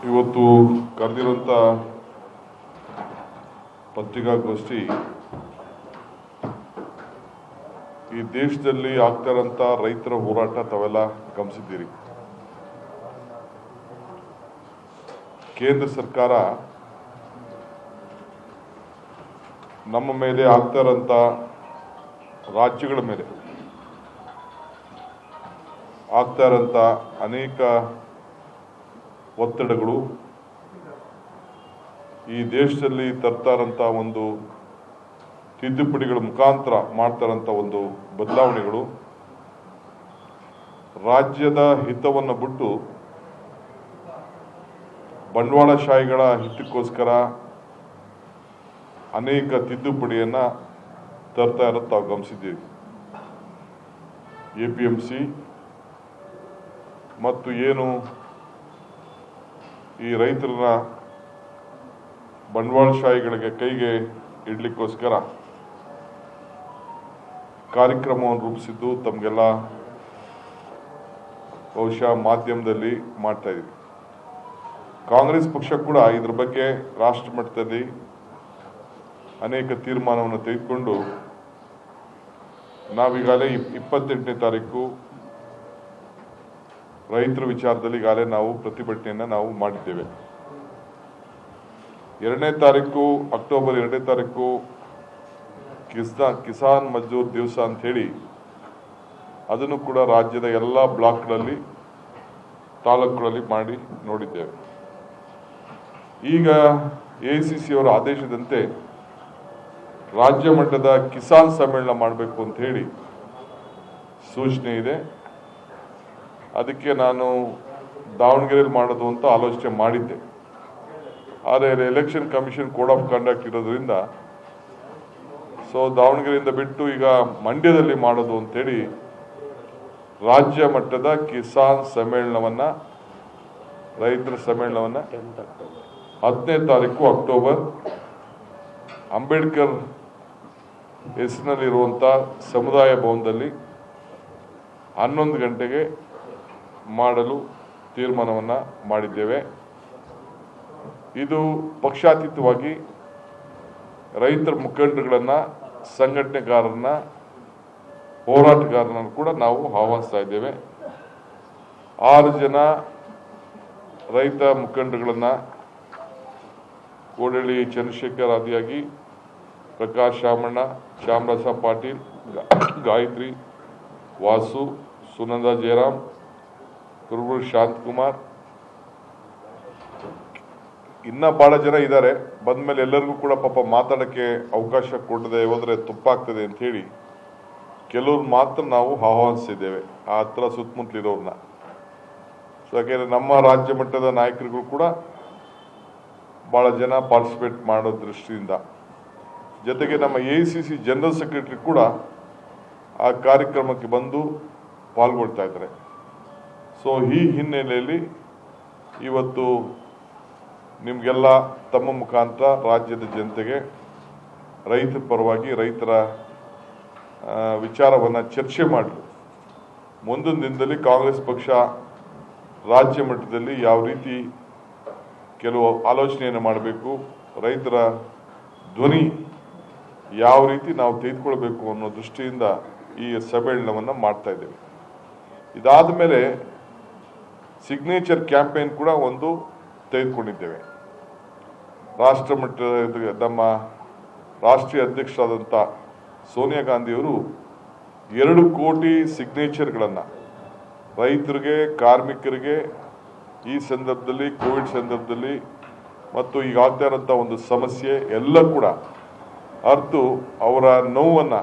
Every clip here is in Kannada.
ಇವತ್ತು ಕರೆದಿರುವಂಥ ಪತ್ರಿಕಾಗೋಷ್ಠಿ ಈ ದೇಶದಲ್ಲಿ ಆಗ್ತಾ ಇರೋಂಥ ರೈತರ ಹೋರಾಟ ತಾವೆಲ್ಲ ಗಮನಿಸಿದ್ದೀರಿ. ಕೇಂದ್ರ ಸರ್ಕಾರ ನಮ್ಮ ಮೇಲೆ ಆಗ್ತಾ ಇರೋಂಥ ರಾಜ್ಯಗಳ ಮೇಲೆ ಆಗ್ತಾ ಇರೋಂಥ ಅನೇಕ ಒತ್ತಡಗಳು, ಈ ದೇಶದಲ್ಲಿ ತರ್ತಾ ಇರೋಂಥ ಒಂದು ತಿದ್ದುಪಡಿಗಳ ಮುಖಾಂತರ ಮಾಡ್ತಾ ಇರೋಂಥ ಒಂದು ಬದಲಾವಣೆಗಳು ರಾಜ್ಯದ ಹಿತವನ್ನು ಬಿಟ್ಟು ಬಂಡವಾಳಶಾಹಿಗಳ ಹಿತಕ್ಕೋಸ್ಕರ ಅನೇಕ ತಿದ್ದುಪಡಿಯನ್ನ ತರ್ತಾ ಇರೋದು ತಾವು ಗಮನಿಸಿದ್ದೀವಿ. APMC ಮತ್ತು ಏನು ಈ ರೈತರನ್ನ ಬಂಡವಾಳಶಾಹಿಗಳಿಗೆ ಕೈಗೆ ಇಡ್ಲಿಕ್ಕೋಸ್ಕರ ಕಾರ್ಯಕ್ರಮವನ್ನು ರೂಪಿಸಿದ್ದು ತಮಗೆಲ್ಲ ಬಹುಶಃ ಮಾಧ್ಯಮದಲ್ಲಿ ಮಾಡ್ತಾ ಇದ್ದೀವಿ. ಕಾಂಗ್ರೆಸ್ ಪಕ್ಷ ಕೂಡ ಇದ್ರ ಬಗ್ಗೆ ರಾಷ್ಟ್ರ ಮಟ್ಟದಲ್ಲಿ ಅನೇಕ ತೀರ್ಮಾನವನ್ನು ತೆಗೆದುಕೊಂಡು ನಾವೀಗಾಗಲೇ 28ನೇ ತಾರೀಕು ರೈತರ ವಿಚಾರದಲ್ಲಿ ಈಗಾಗಲೇ ನಾವು ಪ್ರತಿಭಟನೆಯನ್ನು ನಾವು ಮಾಡಿದ್ದೇವೆ. 2ನೇ ತಾರೀಕು ಅಕ್ಟೋಬರ್ 2ನೇ ತಾರೀಕು ಕಿಸಾನ್ ಮಜ್ದೂರ್ ದಿವಸ ಅಂತ ಹೇಳಿ ಅದನ್ನು ಕೂಡ ರಾಜ್ಯದ ಎಲ್ಲ ಬ್ಲಾಕ್ಗಳಲ್ಲಿ ತಾಲೂಕುಗಳಲ್ಲಿ ಮಾಡಿ ನೋಡಿದ್ದೇವೆ. ಈಗ AICC ಅವರ ಆದೇಶದಂತೆ ರಾಜ್ಯ ಮಟ್ಟದ ಕಿಸಾನ್ ಸಮ್ಮೇಳನ ಮಾಡಬೇಕು ಅಂತ ಹೇಳಿ ಸೂಚನೆ ಇದೆ. ಅದಕ್ಕೆ ನಾನು ದಾವಣಗೆರೆಯಲ್ಲಿ ಮಾಡೋದು ಅಂತ ಆಲೋಚನೆ ಮಾಡಿದ್ದೆ. ಆದರೆ election commission code of conduct ಇರೋದ್ರಿಂದ ದಾವಣಗೆರೆಯಿಂದ ಬಿಟ್ಟು ಈಗ ಮಂಡ್ಯದಲ್ಲಿ ಮಾಡೋದು ಅಂತೇಳಿ ರಾಜ್ಯ ಮಟ್ಟದ ಕಿಸಾನ್ ಸಮ್ಮೇಳನವನ್ನ, ರೈತರ ಸಮ್ಮೇಳನವನ್ನ 10ನೇ ತಾರೀಕು ಅಕ್ಟೋಬರ್ ಅಂಬೇಡ್ಕರ್ ಹೆಸರಿನಲ್ಲಿರುವಂಥ ಸಮುದಾಯ ಭವನದಲ್ಲಿ 11 ಗಂಟೆಗೆ ಮಾಡಲು ತೀರ್ಮಾನವನ್ನು ಮಾಡಿದ್ದೇವೆ. ಇದು ಪಕ್ಷಾತೀತವಾಗಿ ರೈತರ ಮುಖಂಡರುಗಳನ್ನು, ಸಂಘಟನೆಗಾರರನ್ನ, ಹೋರಾಟಗಾರರನ್ನು ಕೂಡ ನಾವು ಆಹ್ವಾನಿಸ್ತಾ ಇದ್ದೇವೆ. 6 ಜನ ರೈತ ಮುಖಂಡರುಗಳನ್ನು ಕೋಡಳ್ಳಿ ಚಂದ್ರಶೇಖರ್ ಆದಿಯಾಗಿ, ಪ್ರಕಾಶ್ ಶಾಮಣ್ಣ, ಶ್ಯಾಮರಾಜ ಪಾಟೀಲ್, ಗಾಯತ್ರಿ, ವಾಸು, ಸುನಂದ ಜಯರಾಮ್, ಕುರುಬೂರು ಶಾಂತಕುಮಾರ್, ಇನ್ನ ಬಹಳ ಜನ ಇದ್ದಾರೆ. ಬಂದ್ಮೇಲೆ ಎಲ್ಲರಿಗೂ ಕೂಡ ಪಾಪ ಮಾತಾಡಕ್ಕೆ ಅವಕಾಶ ಕೊಡದೆ ಹೋದ್ರೆ ತಪ್ಪಾಗ್ತದೆ ಅಂತ ಹೇಳಿ ಕೆಲವ್ರು ಮಾತ್ರ ನಾವು ಆಹ್ವಾನಿಸಿದ್ದೇವೆ, ಆ ಹತ್ರ ಸುತ್ತಮುತ್ತಲಿರೋರ್ನ. ಯಾಕೆಂದ್ರೆ ನಮ್ಮ ರಾಜ್ಯ ಮಟ್ಟದ ನಾಯಕರುಗಳು ಕೂಡ ಬಹಳ ಜನ ಪಾರ್ಟಿಸಿಪೇಟ್ ಮಾಡೋ ದೃಷ್ಟಿಯಿಂದ, ಜೊತೆಗೆ ನಮ್ಮ AICC ಜನರಲ್ ಸೆಕ್ರೆಟರಿ ಕೂಡ ಆ ಕಾರ್ಯಕ್ರಮಕ್ಕೆ ಬಂದು ಪಾಲ್ಗೊಳ್ತಾ ಇದ್ದಾರೆ. ಈ ಹಿನ್ನೆಲೆಯಲ್ಲಿ ಇವತ್ತು ನಿಮಗೆಲ್ಲ ತಮ್ಮ ಮುಖಾಂತರ ರಾಜ್ಯದ ಜನತೆಗೆ ರೈತರ ಪರವಾಗಿ ರೈತರ ವಿಚಾರವನ್ನು ಚರ್ಚೆ ಮಾಡಲು ಮುಂದಿನ ದಿನದಲ್ಲಿ ಕಾಂಗ್ರೆಸ್ ಪಕ್ಷ ರಾಜ್ಯ ಮಟ್ಟದಲ್ಲಿ ಯಾವ ರೀತಿ ಕೆಲವು ಆಲೋಚನೆಯನ್ನು ಮಾಡಬೇಕು, ರೈತರ ಧ್ವನಿ ಯಾವ ರೀತಿ ನಾವು ತೆಗೆದುಕೊಳ್ಬೇಕು ಅನ್ನೋ ದೃಷ್ಟಿಯಿಂದ ಈ ಸಮ್ಮೇಳನವನ್ನು ಮಾಡ್ತಾ ಇದ್ದೇವೆ. ಇದಾದ ಮೇಲೆ ಸಿಗ್ನೇಚರ್ ಕ್ಯಾಂಪೇನ್ ಕೂಡ ಒಂದು ತೆಗೆದುಕೊಂಡಿದ್ದೇವೆ. ರಾಷ್ಟ್ರ ಮಟ್ಟದ ನಮ್ಮ ರಾಷ್ಟ್ರೀಯ ಅಧ್ಯಕ್ಷರಾದಂಥ ಸೋನಿಯಾ ಗಾಂಧಿಯವರು 2 ಕೋಟಿ ಸಿಗ್ನೇಚರ್ಗಳನ್ನು ರೈತರಿಗೆ, ಕಾರ್ಮಿಕರಿಗೆ ಈ ಸಂದರ್ಭದಲ್ಲಿ, ಕೋವಿಡ್ ಸಂದರ್ಭದಲ್ಲಿ ಮತ್ತು ಈಗ ಆಗ್ತಾ ಇರೋಂಥ ಒಂದು ಸಮಸ್ಯೆ ಎಲ್ಲ ಕೂಡ ಅರ್ತು ಅವರ ನೋವನ್ನು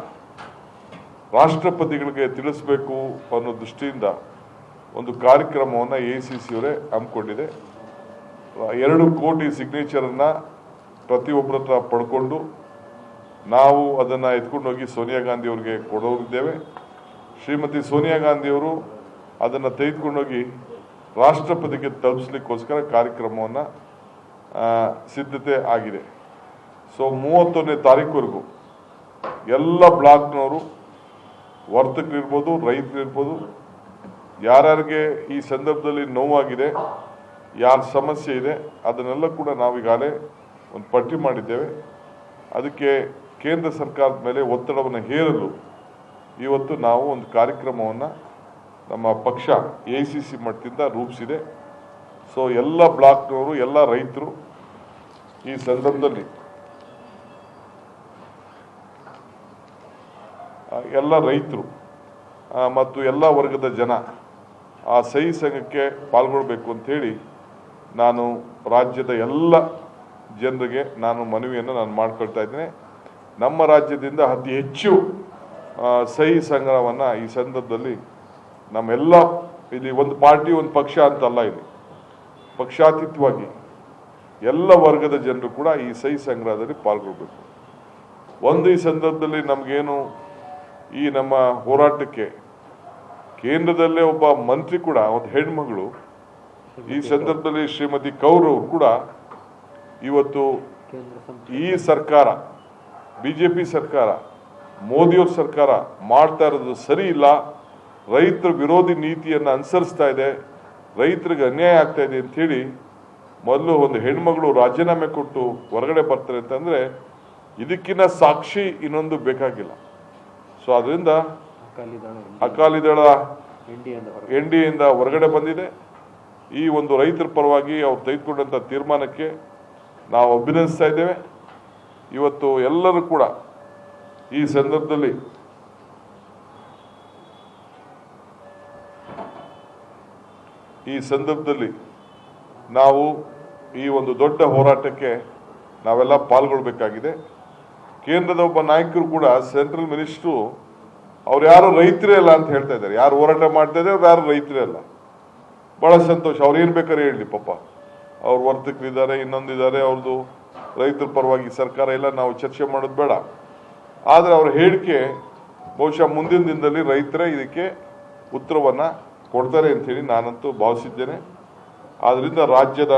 ರಾಷ್ಟ್ರಪತಿಗಳಿಗೆ ತಿಳಿಸಬೇಕು ಅನ್ನೋ ದೃಷ್ಟಿಯಿಂದ ಒಂದು ಕಾರ್ಯಕ್ರಮವನ್ನು AICC ಅವರೇ ಹಮ್ಮಿಕೊಂಡಿದೆ. 2 ಕೋಟಿ ಸಿಗ್ನೇಚರನ್ನು ಪ್ರತಿಯೊಬ್ಬರ ಹತ್ರ ಪಡ್ಕೊಂಡು ನಾವು ಅದನ್ನು ಎತ್ಕೊಂಡೋಗಿ ಸೋನಿಯಾ ಗಾಂಧಿ ಅವರಿಗೆ ಕೊಡೋರಿದ್ದೇವೆ. ಶ್ರೀಮತಿ ಸೋನಿಯಾ ಗಾಂಧಿಯವರು ಅದನ್ನು ತೆಗೆದುಕೊಂಡೋಗಿ ರಾಷ್ಟ್ರಪತಿಗೆ ತಲುಪಿಸ್ಲಿಕ್ಕೋಸ್ಕರ ಕಾರ್ಯಕ್ರಮವನ್ನು ಸಿದ್ಧತೆ ಆಗಿದೆ. 31ನೇ ತಾರೀಕುವರೆಗೂ ಎಲ್ಲ ಬ್ಲಾಕ್ನವರು, ವರ್ತಕರಿರ್ಬೋದು, ರೈತರಿರ್ಬೋದು, ಯಾರ್ಯಾರಿಗೆ ಈ ಸಂದರ್ಭದಲ್ಲಿ ನೋವಾಗಿದೆ ಯಾರ ಸಮಸ್ಯೆ ಇದೆ ಅದನ್ನೆಲ್ಲ ಕೂಡ ನಾವೀಗಾಗಲೇ ಒಂದು ಪಟ್ಟಿ ಮಾಡಿದ್ದೇವೆ. ಅದಕ್ಕೆ ಕೇಂದ್ರ ಸರ್ಕಾರದ ಮೇಲೆ ಒತ್ತಡವನ್ನು ಹೇರಲು ಇವತ್ತು ನಾವು ಒಂದು ಕಾರ್ಯಕ್ರಮವನ್ನು ನಮ್ಮ ಪಕ್ಷ AICC ಮಟ್ಟದಿಂದ ರೂಪಿಸಿದೆ. ಸೊ ಎಲ್ಲ ಬ್ಲಾಕ್ನವರು, ಎಲ್ಲ ರೈತರು ಈ ಸಂದರ್ಭದಲ್ಲಿ ಎಲ್ಲ ರೈತರು ಮತ್ತು ಎಲ್ಲ ವರ್ಗದ ಜನ ಆ ಸಹಿ ಸಂಘಕ್ಕೆ ಪಾಲ್ಗೊಳ್ಬೇಕು ಅಂಥೇಳಿ ನಾನು ರಾಜ್ಯದ ಎಲ್ಲ ಜನರಿಗೆ ನಾನು ಮನವಿಯನ್ನು ನಾನು ಮಾಡ್ಕೊಳ್ತಾ ಇದ್ದೇನೆ. ನಮ್ಮ ರಾಜ್ಯದಿಂದ ಅತಿ ಹೆಚ್ಚು ಸಹಿ ಸಂಗ್ರಹವನ್ನು ಈ ಸಂದರ್ಭದಲ್ಲಿ ನಮ್ಮೆಲ್ಲ, ಇಲ್ಲಿ ಒಂದು ಪಾರ್ಟಿ ಒಂದು ಪಕ್ಷ ಅಂತಲ್ಲ, ಇಲ್ಲಿ ಪಕ್ಷಾತೀತವಾಗಿ ಎಲ್ಲ ವರ್ಗದ ಜನರು ಕೂಡ ಈ ಸಹಿ ಸಂಗ್ರಹದಲ್ಲಿ ಪಾಲ್ಗೊಳ್ಬೇಕು. ಒಂದು ಈ ಸಂದರ್ಭದಲ್ಲಿ ನಮಗೇನು ಈ ನಮ್ಮ ಹೋರಾಟಕ್ಕೆ ಕೇಂದ್ರದಲ್ಲೇ ಒಬ್ಬ ಮಂತ್ರಿ ಕೂಡ, ಒಂದು ಹೆಣ್ಮಗಳು ಈ ಸಂದರ್ಭದಲ್ಲಿ ಶ್ರೀಮತಿ ಕೌರ್ ಅವರು ಕೂಡ ಇವತ್ತು ಈ ಸರ್ಕಾರ, BJP ಸರ್ಕಾರ, ಮೋದಿಯವ್ರ ಸರ್ಕಾರ ಮಾಡ್ತಾ ಇರೋದು ಸರಿ ಇಲ್ಲ, ರೈತರ ವಿರೋಧಿ ನೀತಿಯನ್ನು ಅನುಸರಿಸ್ತಾ ಇದೆ, ರೈತರಿಗೆ ಅನ್ಯಾಯ ಆಗ್ತಾ ಇದೆ ಅಂಥೇಳಿ ಮೊದಲು ಒಂದು ಹೆಣ್ಮಗಳು ರಾಜೀನಾಮೆ ಕೊಟ್ಟು ಹೊರಗಡೆ ಬರ್ತಾರೆ ಅಂತಂದರೆ ಇದಕ್ಕಿಂತ ಸಾಕ್ಷಿ ಇನ್ನೊಂದು ಬೇಕಾಗಿಲ್ಲ. ಸೊ ಅದರಿಂದ ಅಕಾಲಿ ದಳ NDAಯಿಂದ ಹೊರಗಡೆ ಬಂದಿದೆ. ಈ ಒಂದು ರೈತರ ಪರವಾಗಿ ಅವ್ರು ತೆಗೆದುಕೊಂಡಂಥ ತೀರ್ಮಾನಕ್ಕೆ ನಾವು ಅಭಿನಂದಿಸ್ತಾ ಇದ್ದೇವೆ. ಇವತ್ತು ಎಲ್ಲರೂ ಕೂಡ ಈ ಸಂದರ್ಭದಲ್ಲಿ ನಾವು ಈ ಒಂದು ದೊಡ್ಡ ಹೋರಾಟಕ್ಕೆ ನಾವೆಲ್ಲ ಪಾಲ್ಗೊಳ್ಬೇಕಾಗಿದೆ. ಕೇಂದ್ರದ ಒಬ್ಬ ನಾಯಕರು ಕೂಡ, ಸೆಂಟ್ರಲ್ ಮಿನಿಸ್ಟ್ರು, ಅವ್ರು ಯಾರು ರೈತರೇ ಅಲ್ಲ ಅಂತ ಹೇಳ್ತಾ ಇದ್ದಾರೆ. ಯಾರು ಹೋರಾಟ ಮಾಡ್ತಾ ಇದ್ದಾರೆ ಅವ್ರು ಯಾರು ರೈತರೇ ಅಲ್ಲ. ಭಾಳ ಸಂತೋಷ. ಅವ್ರು ಏನು ಬೇಕಾದ್ರೆ ಹೇಳಿ ಪಾಪ, ಅವ್ರು ವರ್ತಕರಿದ್ದಾರೆ, ಇನ್ನೊಂದಿದ್ದಾರೆ, ಅವ್ರದ್ದು ರೈತರ ಪರವಾಗಿ ಸರ್ಕಾರ ಇಲ್ಲ, ನಾವು ಚರ್ಚೆ ಮಾಡೋದು ಬೇಡ. ಆದರೆ ಅವ್ರ ಹೇಳಿಕೆ ಬಹುಶಃ ಮುಂದಿನ ದಿನದಲ್ಲಿ ರೈತರೇ ಇದಕ್ಕೆ ಉತ್ತರವನ್ನು ಕೊಡ್ತಾರೆ ಅಂಥೇಳಿ ನಾನಂತೂ ಭಾವಿಸಿದ್ದೇನೆ. ಆದ್ದರಿಂದ ರಾಜ್ಯದ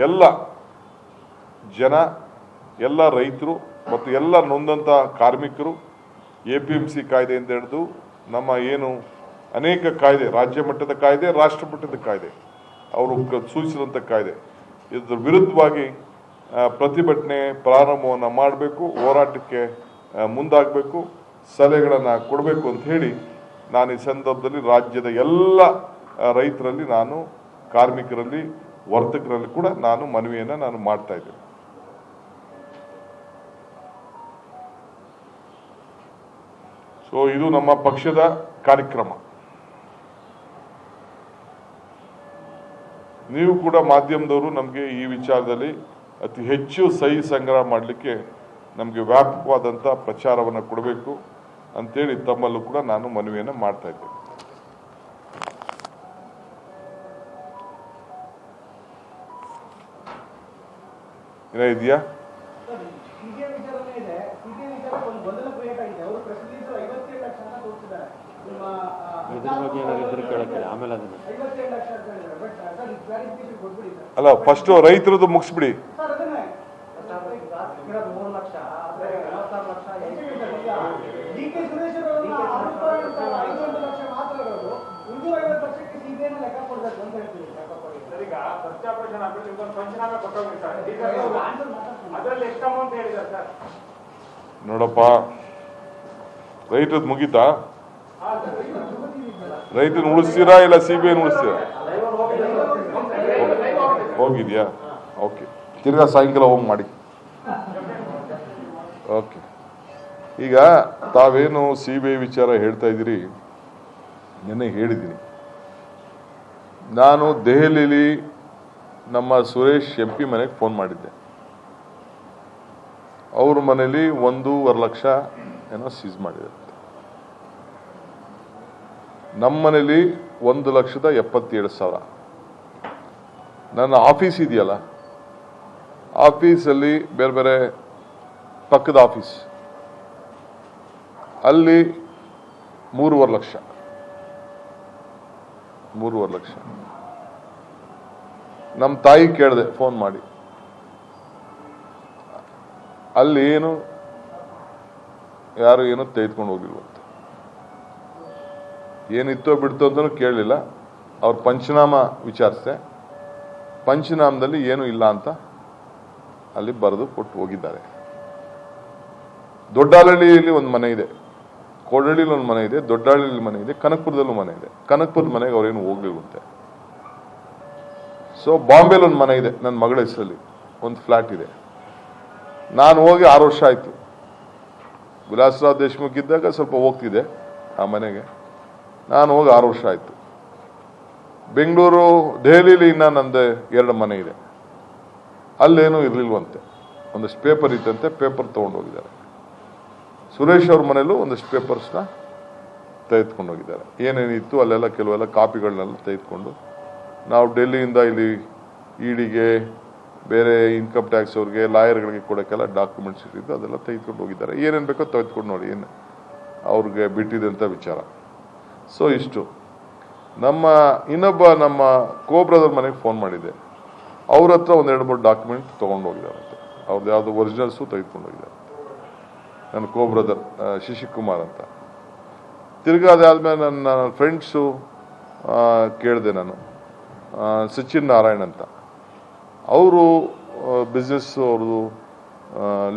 ಎಲ್ಲ ಜನ, ಎಲ್ಲ ರೈತರು ಮತ್ತು ಎಲ್ಲ ನೊಂದಂಥ ಕಾರ್ಮಿಕರು, APMC ಕಾಯ್ದೆಯಿಂದ ಹಿಡಿದು ನಮ್ಮ ಏನು ಅನೇಕ ಕಾಯ್ದೆ, ರಾಜ್ಯ ಮಟ್ಟದ ಕಾಯ್ದೆ, ರಾಷ್ಟ್ರ ಮಟ್ಟದ ಕಾಯ್ದೆ, ಅವರು ಸೂಚಿಸಿದಂಥ ಕಾಯ್ದೆ, ಇದರ ವಿರುದ್ಧವಾಗಿ ಪ್ರತಿಭಟನೆ ಪ್ರಾರಂಭವನ್ನು ಮಾಡಬೇಕು, ಹೋರಾಟಕ್ಕೆ ಮುಂದಾಗಬೇಕು, ಸಲಹೆಗಳನ್ನು ಕೊಡಬೇಕು ಅಂತ ಹೇಳಿ ನಾನು ಈ ಸಂದರ್ಭದಲ್ಲಿ ರಾಜ್ಯದ ಎಲ್ಲ ರೈತರಲ್ಲಿ, ನಾನು ಕಾರ್ಮಿಕರಲ್ಲಿ, ವರ್ತಕರಲ್ಲಿ ಕೂಡ ನಾನು ಮನವಿಯನ್ನು ನಾನು ಮಾಡ್ತಾ ಇದ್ದೇನೆ. ಸೊ ಇದು ನಮ್ಮ ಪಕ್ಷದ ಕಾರ್ಯಕ್ರಮ. ನೀವು ಕೂಡ ಮಾಧ್ಯಮದವರು ನಮಗೆ ಈ ವಿಚಾರದಲ್ಲಿ ಅತಿ ಹೆಚ್ಚು ಸಹಿ ಸಂಗ್ರಹ ಮಾಡಲಿಕ್ಕೆ ನಮಗೆ ವ್ಯಾಪಕವಾದಂಥ ಪ್ರಚಾರವನ್ನು ಕೊಡಬೇಕು ಅಂತೇಳಿ ತಮ್ಮಲ್ಲೂ ಕೂಡ ನಾನು ಮನವಿಯನ್ನು ಮಾಡ್ತಾ ಇದ್ದೇನೆ. ಇದೆಯಾ? ಅಲ್ಲ, ಫಸ್ಟ್ ರೈತರದ್ದು ಮುಗಿಸ್ಬಿಡಿ. ನೋಡಪ್ಪ, ರೈತರದ್ದು ಮುಗೀತಾ? ರೈತನ ಉಳಿಸ್ತೀರಾ ಇಲ್ಲ CBI ಉಳಿಸ್ತೀರಾ? ಹೋಗಿದ್ಯಾ? ಓಕೆ, ತಿರ್ಗಾ ಸಾಯಂಕಾಲ ಹೋಗಿ ಮಾಡಿ. ಓಕೆ, ಈಗ ತಾವೇನು CBI ವಿಚಾರ ಹೇಳ್ತಾ ಇದ್ದೀರಿ, ನೆನ್ನೆ ಹೇಳಿದ್ದೀನಿ. ನಾನು ದೆಹಲಿಲಿ ನಮ್ಮ ಸುರೇಶ್ MP ಮನೆಗೆ ಫೋನ್ ಮಾಡಿದ್ದೆ. ಅವ್ರ ಮನೇಲಿ 1.5 ಲಕ್ಷ ಏನೋ ಸೀಸ್ ಮಾಡಿದ್ದಾರೆ. ನಮ್ಮ ಮನೇಲಿ 1,77,000. ನನ್ನ ಆಫೀಸ್ ಇದೆಯಲ್ಲ, ಆಫೀಸಲ್ಲಿ ಬೇರೆ ಬೇರೆ ಪಕ್ಕದ ಆಫೀಸ್, ಅಲ್ಲಿ 3.5 ಲಕ್ಷ. ನಮ್ಮ ತಾಯಿ ಕೇಳಿದೆ ಫೋನ್ ಮಾಡಿ, ಅಲ್ಲಿ ಏನು ಯಾರು ಏನೋ ತೆಗೆದುಕೊಂಡು ಹೋಗಿಲ್ವಂತ. ಏನಿತ್ತೋ ಬಿಡ್ತೋ ಅಂತಲೂ ಕೇಳಲಿಲ್ಲ. ಅವ್ರ ಪಂಚನಾಮ ವಿಚಾರಿಸಿದೆ, ಪಂಚನಾಮದಲ್ಲಿ ಏನು ಇಲ್ಲ ಅಂತ ಅಲ್ಲಿ ಬರೆದು ಕೊಟ್ಟು ಹೋಗಿದ್ದಾರೆ. ದೊಡ್ಡಹಳ್ಳಿಯಲ್ಲಿ ಒಂದು ಮನೆ ಇದೆ, ಕೋಡಹಳ್ಳಿಲಿ ಒಂದು ಮನೆ ಇದೆ, ದೊಡ್ಡಹಳ್ಳಿಲಿ ಮನೆ ಇದೆ, ಕನಕಪುರದಲ್ಲೂ ಮನೆ ಇದೆ. ಕನಕಪುರದ ಮನೆಗೆ ಅವ್ರೇನು ಹೋಗ್ಲಿಲ್ಲಂತೆ. ಸೊ ಬಾಂಬೆಲಿ ಒಂದು ಮನೆ ಇದೆ ನನ್ನ ಮಗಳ ಹೆಸರಲ್ಲಿ, ಒಂದು ಫ್ಲಾಟ್ ಇದೆ. ನಾನು ಹೋಗಿ 6 ವರ್ಷ ಆಯ್ತು. ವಿಲಾಸರಾವ್ ದೇಶಮುಖ್ ಇದ್ದಾಗ ಸ್ವಲ್ಪ ಹೋಗ್ತಿದ್ದೆ ಆ ಮನೆಗೆ. ನಾನು ಹೋಗಿ 6 ವರ್ಷ ಆಯ್ತು. ಬೆಂಗಳೂರು, ದೆಹಲಿಲಿ ಇನ್ನ ನಂದು 2 ಮನೆ ಇದೆ, ಅಲ್ಲೇನೂ ಇರ್ಲಿಲ್ವಂತೆ. ಒಂದಷ್ಟು ಪೇಪರ್ ಇತ್ತಂತೆ, ಪೇಪರ್ ತಗೊಂಡು ಹೋಗಿದ್ದಾರೆ. ಸುರೇಶ್ ಅವ್ರ ಮನೇಲೂ ಒಂದಷ್ಟು ಪೇಪರ್ಸ್ನ ತೆಗೆದುಕೊಂಡು ಹೋಗಿದ್ದಾರೆ. ಏನೇನಿತ್ತು ಅಲ್ಲೆಲ್ಲ ಕೆಲವೆಲ್ಲ ಕಾಪಿಗಳನ್ನೆಲ್ಲ ತೆಗೆದುಕೊಂಡು ನಾವು ಡೆಲ್ಲಿಯಿಂದ ಇಲ್ಲಿ ಇಡಿಗೆ, ಬೇರೆ ಇನ್ಕಮ್ ಟ್ಯಾಕ್ಸ್ ಅವ್ರಿಗೆ, ಲಾಯರ್ಗಳಿಗೆ ಕೊಡೋಕ್ಕೆಲ್ಲ ಡಾಕ್ಯುಮೆಂಟ್ಸ್ ಇಟ್ಟಿದ್ದು ಅದೆಲ್ಲ ತೆಗೆದುಕೊಂಡು ಹೋಗಿದ್ದಾರೆ. ಏನೇನು ಬೇಕೋ ತೆಗೆದುಕೊಂಡು ನೋಡಿ, ಏನು ಅವ್ರಿಗೆ ಬಿಟ್ಟಿದೆ ವಿಚಾರ. ಸೊ ಇಷ್ಟು. ನಮ್ಮ ಕೋ ಬ್ರದರ್ ಮನೆಗೆ ಫೋನ್ ಮಾಡಿದ್ದೆ. ಅವ್ರ ಹತ್ರ 1-2-3 ಡಾಕ್ಯುಮೆಂಟ್ ತೊಗೊಂಡು ಹೋಗಿದ್ದಾರಂತೆ. ಅವ್ರದ್ದು ಯಾವುದೋ ಒರಿಜಿನಲ್ಸು ತೆಗೆದುಕೊಂಡು ಹೋಗಿದ್ದಾರೆ. ನನ್ನ ಕೋ ಬ್ರದರ್ ಶಶಿಕುಮಾರ್ ಅಂತ. ತಿರ್ಗಾ ಅದಾದ್ಮೇಲೆ ನನ್ನ ಫ್ರೆಂಡ್ಸು ಕೇಳಿದೆ ನಾನು, ಸಚಿನ್ ನಾರಾಯಣ್ ಅಂತ. ಅವರು ಬಿಸ್ನೆಸ್, ಅವ್ರದ್ದು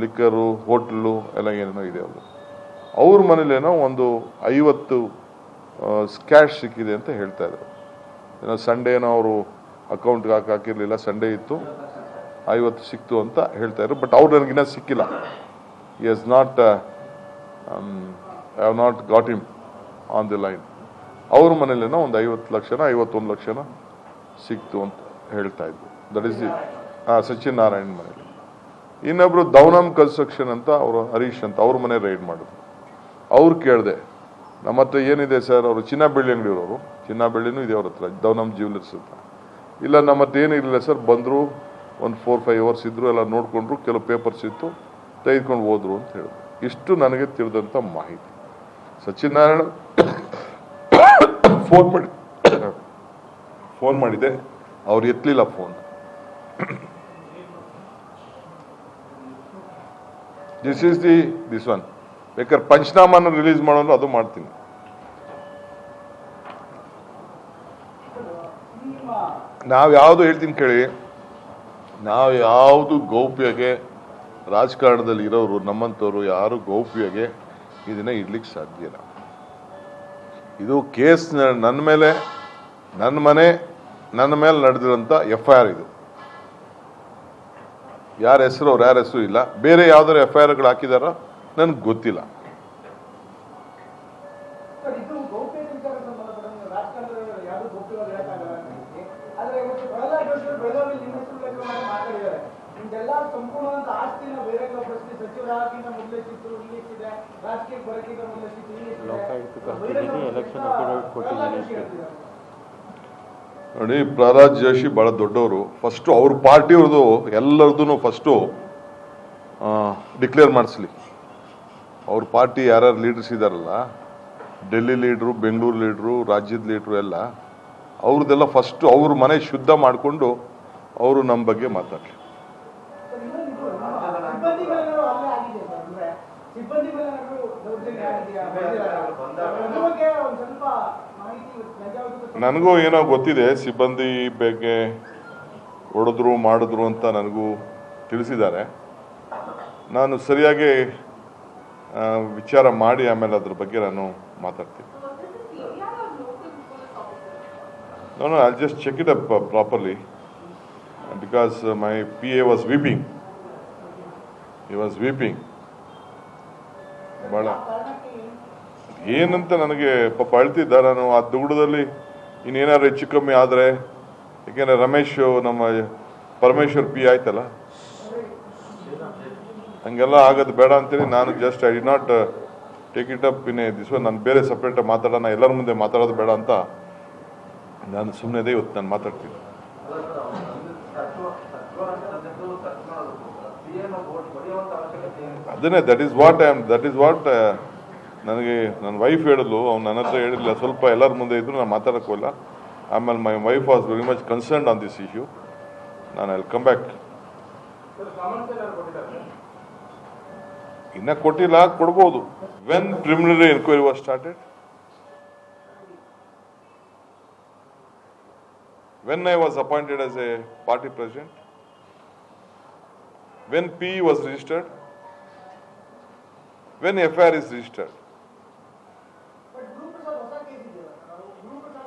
ಲಿಕ್ಕರು, ಹೋಟ್ಲು ಎಲ್ಲ ಏನೇನೋ ಇದೆ ಅವರು. ಅವ್ರ ಮನೇಲೇನೋ ಒಂದು 50 ಕ್ಯಾಶ್ ಸಿಕ್ಕಿದೆ ಅಂತ ಹೇಳ್ತಾ ಇದ್ರು. ಏನೋ ಸಂಡೇನೋ ಅವರು ಅಕೌಂಟ್ಗೆ ಹಾಕಿರ್ಲಿಲ್ಲ, ಸಂಡೇ ಇತ್ತು, 50 ಸಿಕ್ತು ಅಂತ ಹೇಳ್ತಾ ಇದ್ರು. ಬಟ್ ಅವ್ರು ನನಗಿನ್ನ ಸಿಕ್ಕಿಲ್ಲ. he has not I have not got him on the line. ಅವ್ರ ಮನೇಲೇನೋ ಒಂದು 50 ಲಕ್ಷನ 51 ಲಕ್ಷನ ಸಿಕ್ತು ಅಂತ ಹೇಳ್ತಾ ಇದ್ರು. ದಟ್ ಇಸ್ ಸಚಿನ್ ನಾರಾಯಣ್ ಮನೇಲಿ. ಇನ್ನೊಬ್ರು ದೌನಮ್ ಕನ್ಸ್ಟ್ರಕ್ಷನ್ ಅಂತ, ಅವರು ಹರೀಶ್ ಅಂತ, ಅವ್ರ ಮನೆ ರೈಡ್ ಮಾಡಿದ್ರು. ಅವ್ರು ಕೇಳಿದೆ, ನಮ್ಮ ಹತ್ರ ಏನಿದೆ ಸರ್? ಅವರು ಚಿನ್ನ ಬೆಳ್ಳಿ ಅಂಗಡಿಯವರು, ಚಿನ್ನ ಬೆಳ್ಳಿನೂ ಇದೆ ಅವ್ರ ಹತ್ರ, ದೌನಮ್ ಜ್ಯುವೆಲರ್ಸ್ ಅಂತ. ಇಲ್ಲ ನಮ್ಮ ಹತ್ರ ಏನಿರಲಿಲ್ಲ ಸರ್, ಬಂದರು ಒಂದು 4-5 ಅವರ್ಸ್ ಇದ್ರು, ಎಲ್ಲ ನೋಡಿಕೊಂಡ್ರು, ಕೆಲವು ಪೇಪರ್ಸ್ ಇತ್ತು, ತೆಗೆದುಕೊಂಡು ಹೋದ್ರು ಅಂತ ಹೇಳಿದ್ರು. ಇಷ್ಟು ನನಗೆ ತಿಳಿದಂಥ ಮಾಹಿತಿ. ಸಚಿನ್ ನಾರಾಯಣ ಫೋನ್ ಮಾಡಿದೆ, ಅವ್ರು ಎತ್ತಲಿಲ್ಲ ಫೋನ್. ದಿಸ್ ಒನ್ ಬೇಕಾದ್ರೆ ಪಂಚನಾಮನ ರಿಲೀಸ್ ಮಾಡೋದು ಅದು ಮಾಡ್ತೀನಿ. ನಾವು ಯಾವುದು ಹೇಳ್ತೀನಿ ಕೇಳಿ, ನಾವು ಯಾವುದು ಗೌಪ್ಯಗೆ, ರಾಜಕಾರಣದಲ್ಲಿ ಇರೋರು ನಮ್ಮಂಥವ್ರು ಯಾರು ಗೌಪ್ಯಗೆ ಇದನ್ನ ಇಡ್ಲಿಕ್ಕೆ ಸಾಧ್ಯ ಇಲ್ಲ. ಇದು ಕೇಸ್ ನನ್ನ ಮೇಲೆ, ನನ್ನ ಮನೆ, ನನ್ನ ಮೇಲೆ ನಡೆದಿರೋಂಥ FIR ಇದು. ಯಾರ ಹೆಸರು, ಅವ್ರು ಯಾರ ಹೆಸರು ಇಲ್ಲ. ಬೇರೆ ಯಾವ್ದಾರು FIRಗಳು ಹಾಕಿದಾರ ನನಗೆ ಗೊತ್ತಿಲ್ಲ. ನೋಡಿ, ಪ್ರಹ್ಲಾದ್ ಜೋಶಿ ಬಹಳ ದೊಡ್ಡವರು. ಫಸ್ಟ್ ಅವ್ರ ಪಾರ್ಟಿಯವ್ರದ್ದು ಎಲ್ಲರದ್ದು ಫಸ್ಟು ಡಿಕ್ಲೇರ್ ಮಾಡಿಸ್ಲಿ. ಅವ್ರ ಪಾರ್ಟಿ ಯಾರ್ಯಾರು ಲೀಡರ್ಸ್ ಇದಾರಲ್ಲ, ಡೆಲ್ಲಿ ಲೀಡ್ರು, ಬೆಂಗಳೂರು ಲೀಡ್ರು, ರಾಜ್ಯದ ಲೀಡ್ರು ಎಲ್ಲ, ಅವ್ರದ್ದೆಲ್ಲ ಫಸ್ಟು ಅವ್ರ ಮನೆ ಶುದ್ಧ ಮಾಡಿಕೊಂಡು ಅವರು ನಮ್ಮ ಬಗ್ಗೆ ಮಾತಾಡಲಿ. ನನಗೂ ಏನೋ ಗೊತ್ತಿದೆ, ಸಿಬ್ಬಂದಿ ಬಗ್ಗೆ ಹೊಡೆದ್ರು ಮಾಡಿದ್ರು ಅಂತ ನನಗೂ ತಿಳಿಸಿದ್ದಾರೆ. ನಾನು ಸರಿಯಾಗಿ ವಿಚಾರ ಮಾಡಿ ಆಮೇಲೆ ಅದ್ರ ಬಗ್ಗೆ ನಾನು ಮಾತಾಡ್ತೀನಿ. No, I'll just check it up properly because my PA was weeping. He was weeping. ಬಹಳ ಏನಂತ ನನಗೆ ಪಾಪ ಅಳ್ತಿದ್ದ. ನಾನು ಆ ದುಗುಡದಲ್ಲಿ ಇನ್ನೇನಾದ್ರು ಹೆಚ್ಚು ಕಮ್ಮಿ ಆದರೆ, ಯಾಕೆಂದರೆ ರಮೇಶ್ ನಮ್ಮ ಪರಮೇಶ್ವರ್ PA ಆಯ್ತಲ್ಲ, ಹಂಗೆಲ್ಲ ಆಗೋದು ಬೇಡ ಅಂತೇಳಿ ನಾನು just I did not take it up in this one. ನಾನು ಬೇರೆ ಸಪ್ರೇಟ್ ಮಾತಾಡೋಣ, ಎಲ್ಲರ ಮುಂದೆ ಮಾತಾಡೋದು ಬೇಡ ಅಂತ ನಾನು ಸುಮ್ಮನೆ ಇವತ್ತು ನಾನು ಮಾತಾಡ್ತೀನಿ. ಅದನ್ನೇ ದಟ್ ಈಸ್ ವಾಟ್ ನನಗೆ ನನ್ನ ವೈಫ್ ಹೇಳಿದ್ಲು. ಅವ್ನು ನನ್ನ ಹತ್ರ ಹೇಳಿಲ್ಲ, ಸ್ವಲ್ಪ ಎಲ್ಲರ ಮುಂದೆ ಇದ್ರು ನಾನು ಮಾತಾಡೋಕ್ಕೋಲ್ಲ. ಆಮೇಲೆ my wife was very much concerned on this issue. ನಾನು ಐ ವಿಲ್ ಕಮ್ ಬ್ಯಾಕ್. ಇನ್ನ ಕೊಟ್ಟಿಲ್ಲ, ಕೊಡ್ಬೋದು. When preliminary enquiry was started? when I was appointed as a party president, when P was registered, when FIR is registered. But Guru Prasad ಹೊಸ ಕೇಸ್ ಇದೆಯಲ್ಲ, Guru Prasad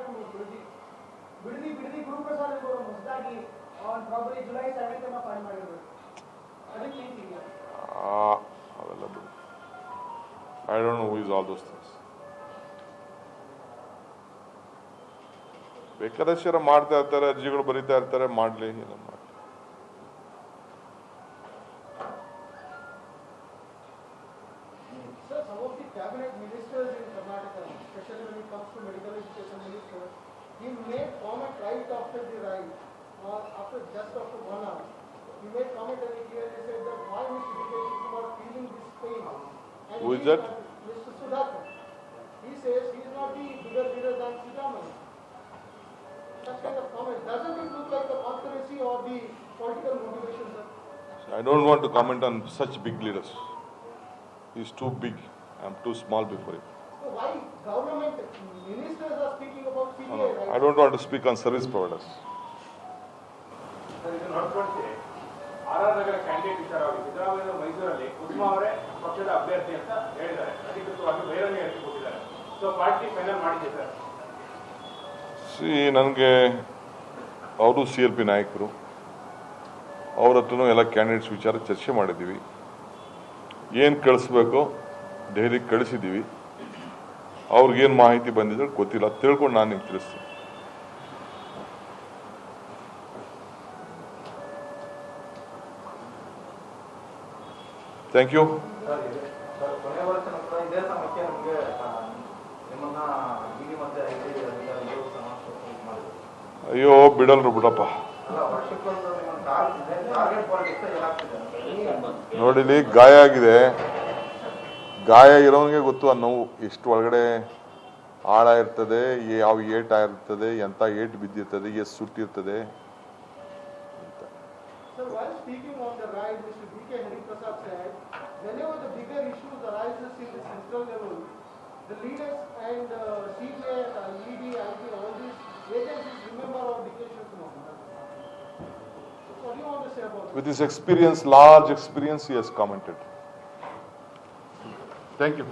Bidadi Guru Prasad ಅವರು ಹೊಸದಾಗಿ on February July 7th ಅನ್ನ ಫೈಲ್ ಮಾಡಿದ್ರು. ಅದಕ್ಕೆ ಲಿಂಕ್ ಇದೆಯಾ? ಅವೆಲ್ಲ ಬಿಡು. I don't know who is all those things. ಬೇಕಾದಷ್ಟು ಮಾಡ್ತಾ ಇರ್ತಾರೆ, ಅರ್ಜಿಗಳು ಬರೀತಾ ಇರ್ತಾರೆ, ಮಾಡ್ಲಿ ಏನೋ ಮಾಡಿ. Sir, some of the cabinet ministers in Karnataka, especially when it comes to medical education minister, he made comment right after the ride, or just after 1 hour. He made comment and he clearly said that why Mr. D.K. Shivakumar feeling this pain. And Who is that? Mr. Sudhakar. He says he is not the bigger leader than Sridhaman. Such kind of comment. Doesn't it look like the conspiracy or the political motivation, sir? I don't want to comment on such big leaders. He's too big. I'm too small before him. So why government ministers are speaking about CBI, No, right? I don't want to speak on service providers. Sir, ಇದನ್ನು ನೋಡ್ಕೊಂಡ್ರೆ ಆರ್ ನಗರ ಕ್ಯಾಂಡಿಡೇಟ್ ಇದ್ದಾರೆ. ಅವರು ಸಿದ್ದರಾಮಯ್ಯ ಮೈಸೂರಲ್ಲಿ ಕುಸುಮಾ ಅವರೇ ಪಕ್ಷದ ಅಭ್ಯರ್ಥಿ ಅಂತ ಹೇಳಿದ್ದಾರೆ. ಅಧಿಕೃತವಾಗಿ ಬಹಿರಂಗ ಹೇಳಿಕೆ ಕೊಟ್ಟಿದ್ದಾರೆ. ಸೊ ಪಾರ್ಟಿ ಫೈನಲ್ ಮಾಡಿದೆ ಸರ್. ನನಗೆ ಅವರು CLP ನಾಯಕರು, ಅವ್ರ ಹತ್ರನೂ ಎಲ್ಲ ಕ್ಯಾಂಡಿಡೇಟ್ಸ್ ವಿಚಾರ ಚರ್ಚೆ ಮಾಡಿದ್ದೀವಿ. ಏನು ಕಳಿಸ್ಬೇಕೋ ದೆಹಲಿಗೆ ಕಳಿಸಿದ್ದೀವಿ. ಅವ್ರಿಗೇನು ಮಾಹಿತಿ ಬಂದಿದ್ರೆ ಗೊತ್ತಿಲ್ಲ, ತಿಳ್ಕೊಂಡು ನಾನು ನಿಮ್ಗೆ ತಿಳಿಸ್ತೀನಿ. Thank you. ಕೊನೆ ವರ್ಷ ನಂತರ ಇದೇ ಸಮಸ್ಯೆ ನಮಗೆ ನಿಮ್ಮನ್ನ ಬಿಗಿ ಮತ್ತೆ ಅಯ್ಯೋ ಬಿಡಲ್ರು ಬಿಡಪ್ಪ. ಅಲ್ಲ, ವರ್ಷಕ್ಕೊಂದು ನಿಮ್ಮ ಟಾರ್ಗೆಟ್ ಪಾಲಿಟಿಕ್ಸ್ ಏನಾಗ್ತಿದೆ ನೋಡಿಲಿ, ಗಾಯ ಆಗಿದೆ. ಗಾಯ ಇರೋನಿಗೆ ಗೊತ್ತು ಆ ನೋವು ಎಷ್ಟು ಒಳಗಡೆ ಆಳ ಇರ್ತದೆ, ಯಾವ ಏಟ್ ಆಗಿರ್ತದೆ, ಎಂತ ಏಟ್ ಬಿದ್ದಿರ್ತದೆ, ಎಷ್ಟು ಸುಟ್ಟಿರ್ತದೆ. Sir, while speaking on the ride, Mr. D.K. Hariprasad said, whenever the bigger issues arises in the central level, the leaders and CBI, ED, IT, all these agencies remember our D.K. Shivakumar. What do you want to say about that? With his experience, large experience, he has commented. Thank you.